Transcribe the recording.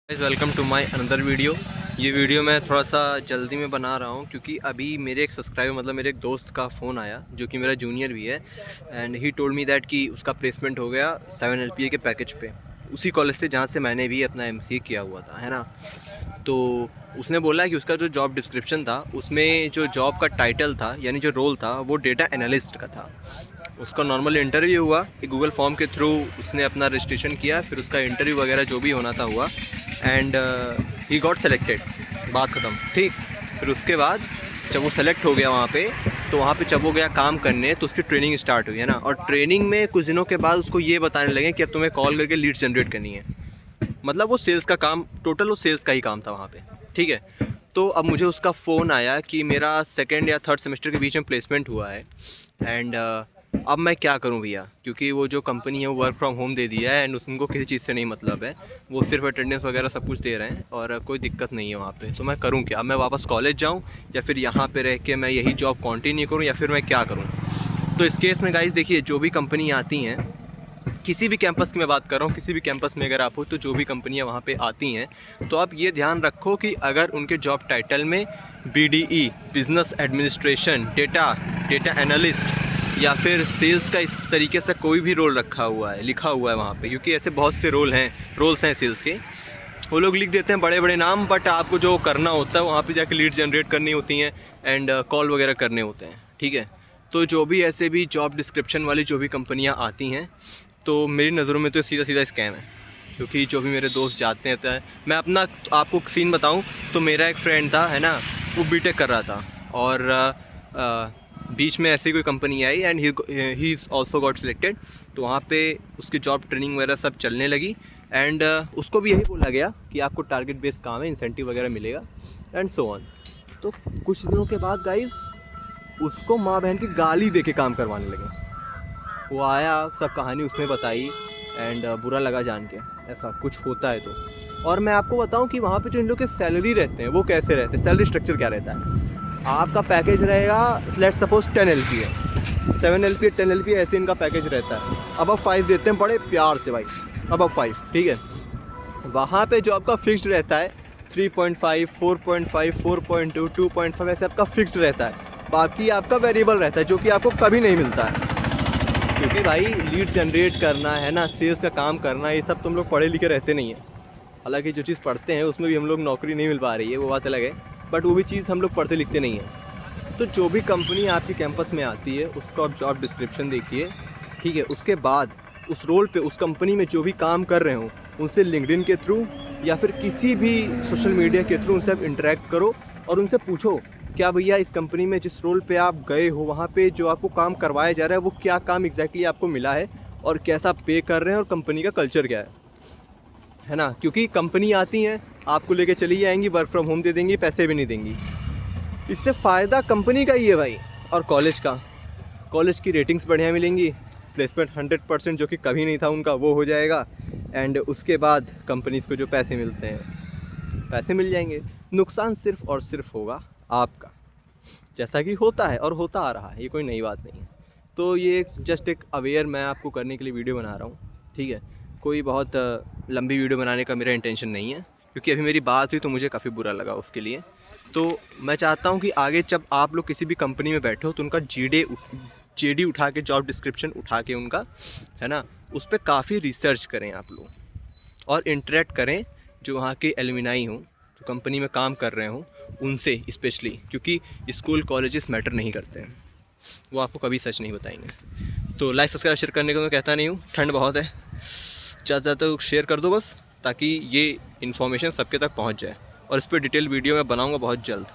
Welcome to my another video. ये video मैं थोड़ा सा जल्दी में बना रहा हूँ क्योंकि अभी मेरे एक सब्सक्राइबर मतलब मेरे एक दोस्त का फ़ोन आया जो कि मेरा जूनियर भी है and he told me that कि उसका प्लेसमेंट हो गया 7 LPA के पैकेज पे, उसी कॉलेज से जहाँ से मैंने भी अपना MCA किया हुआ था, है ना। तो उसने बोला कि उसका जो जॉब डिस्क्रिप्शन था उसमें जो जॉब का टाइटल था यानी जो रोल था वो डेटा एनालिस्ट का था। उसका नॉर्मल इंटरव्यू हुआ, एक गूगल फॉर्म के थ्रू उसने अपना रजिस्ट्रेशन किया, फिर उसका इंटरव्यू वगैरह जो भी होना था हुआ एंड ही गॉट सेलेक्टेड। बात ख़त्म, ठीक। फिर उसके बाद जब वो सेलेक्ट हो गया वहाँ पे, तो वहाँ पे जब वो गया काम करने तो उसकी ट्रेनिंग स्टार्ट हुई, है ना। और ट्रेनिंग में कुछ दिनों के बाद उसको ये बताने लगे कि अब तुम्हें कॉल करके लीड जनरेट करनी है। मतलब वो सेल्स का काम, टोटल वो सेल्स का ही काम था वहाँ पे, ठीक है। तो अब मुझे उसका फ़ोन आया कि मेरा सेकेंड या थर्ड सेमेस्टर के बीच में प्लेसमेंट हुआ है एंड अब मैं क्या करूं भैया, क्योंकि वो जो कंपनी है वो वर्क फ्रॉम होम दे दिया है एंड उनको किसी चीज़ से नहीं मतलब है, वो सिर्फ अटेंडेंस वगैरह सब कुछ दे रहे हैं और कोई दिक्कत नहीं है वहाँ पे। तो मैं करूँ क्या? अब मैं वापस कॉलेज जाऊँ या फिर यहाँ पे रह के मैं यही जॉब कंटिन्यू करूँ या फिर मैं क्या करूँ? तो इस केस में गाइस देखिए, जो भी कंपनी आती हैं, किसी भी कैंपस की मैं बात कर रहा हूँ, किसी भी कैंपस में अगर आप हो तो जो भी कंपनियाँ वहाँ पे आती हैं तो आप ये ध्यान रखो कि अगर उनके जॉब टाइटल में BDE business administration, data analyst या फिर सेल्स का इस तरीके से कोई भी रोल रखा हुआ है, लिखा हुआ है वहाँ पे, क्योंकि ऐसे बहुत से रोल्स हैं सेल्स के। वो लोग लिख देते हैं बड़े बड़े नाम, बट आपको जो करना होता है वहाँ पे जाके लीड जनरेट करनी होती हैं एंड कॉल वगैरह करने होते हैं, ठीक है। तो जो भी ऐसे भी जॉब डिस्क्रिप्शन वाली जो भी कंपनियाँ आती हैं तो मेरी नज़रों में तो सीधा सीधा स्कैम है। क्योंकि जो भी मेरे दोस्त जाते हैं, मैं अपना आपको सीन बताऊं तो मेरा एक फ्रेंड था, है ना, वो बीटेक कर रहा था और बीच में ऐसी कोई company I and he is also got selected. तो वहाँ पे उसकी जॉब ट्रेनिंग वगैरह सब चलने लगी एंड उसको भी यही बोला गया कि आपको टारगेट बेस्ड काम है, इंसेंटिव वगैरह मिलेगा एंड सो ऑन। तो कुछ दिनों के बाद गाइस उसको माँ बहन की गाली दे के काम करवाने लगे। वो आया, सब कहानी उसने बताई एंड बुरा लगा जान के ऐसा कुछ होता है तो। और मैं आपको बताऊं कि वहाँ पे जो इन लोग के सैलरी रहते हैं वो कैसे रहते हैं, सैलरी स्ट्रक्चर क्या रहता है। आपका पैकेज रहेगा, let suppose 10 LPA, 7 LPA 10 LPA ऐसे इनका पैकेज रहता है। अब 5 देते हैं बड़े प्यार से भाई, अब 5, ठीक है। वहाँ पे जो आपका फिक्स्ड रहता है 3.5, 4.5, 4.2, 2.5 ऐसे आपका फिक्स्ड रहता है। बाकी आपका वेरिएबल रहता है जो कि आपको कभी नहीं मिलता है, क्योंकि भाई लीड जनरेट करना है ना, सेल्स का काम करना, ये सब तुम लोग पढ़े लिखे रहते नहीं हैं। हालांकि जो चीज़ पढ़ते हैं उसमें भी हम लोग नौकरी नहीं मिल पा रही है, वो बात अलग है, बट वो भी चीज़ हम लोग पढ़ते लिखते नहीं हैं। तो जो भी कंपनी आपके कैंपस में आती है उसका आप जॉब डिस्क्रिप्शन देखिए, ठीक है। उसके बाद उस रोल पे उस कंपनी में जो भी काम कर रहे हो उनसे लिंक्डइन के थ्रू या फिर किसी भी सोशल मीडिया के थ्रू उनसे आप इंटरेक्ट करो और उनसे पूछो क्या भैया इस कंपनी में जिस रोल पे आप गए हो वहाँ पे जो आपको काम करवाया जा रहा है वो क्या काम एग्जैक्टली आपको मिला है और कैसा पे कर रहे हैं और कंपनी का कल्चर क्या है ना। क्योंकि कंपनी आती हैं आपको लेके चली जाएंगी, वर्क फ्रॉम होम दे देंगी, पैसे भी नहीं देंगी। इससे फ़ायदा कंपनी का ही है भाई। और कॉलेज की रेटिंग्स बढ़िया मिलेंगी, प्लेसमेंट 100% जो कि कभी नहीं था उनका वो हो जाएगा एंड उसके बाद कंपनीज़ को जो पैसे मिलते हैं पैसे मिल जाएंगे। नुकसान सिर्फ़ और सिर्फ होगा आपका, जैसा कि होता है और होता आ रहा है, ये कोई नई बात नहीं है। तो ये जस्ट एक अवेयर मैं आपको करने के लिए वीडियो बना रहा हूँ, ठीक है। कोई बहुत लंबी वीडियो बनाने का मेरा इंटेंशन नहीं है, क्योंकि अभी मेरी बात हुई तो मुझे काफ़ी बुरा लगा उसके लिए। तो मैं चाहता हूँ कि आगे जब आप लोग किसी भी कंपनी में बैठे हो तो उनका JD उठा के, जॉब डिस्क्रिप्शन उठा के उनका, है ना, उस पर काफ़ी रिसर्च करें आप लोग और इंटरेक्ट करें जो वहाँ के एलुमनाई हों, जो कंपनी में काम कर रहे हों उनसे स्पेशली, क्योंकि स्कूल कॉलेजेस मैटर नहीं करते हैं, वो आपको कभी सच नहीं बताएंगे। तो लाइक सब्सक्राइब शेयर करने को मैं कहता नहीं हूँ, ठंड बहुत है, ज़्यादा तो शेयर कर दो बस, ताकि ये इन्फॉर्मेशन सबके तक पहुँच जाए और इस पर डिटेल वीडियो मैं बनाऊँगा बहुत जल्द।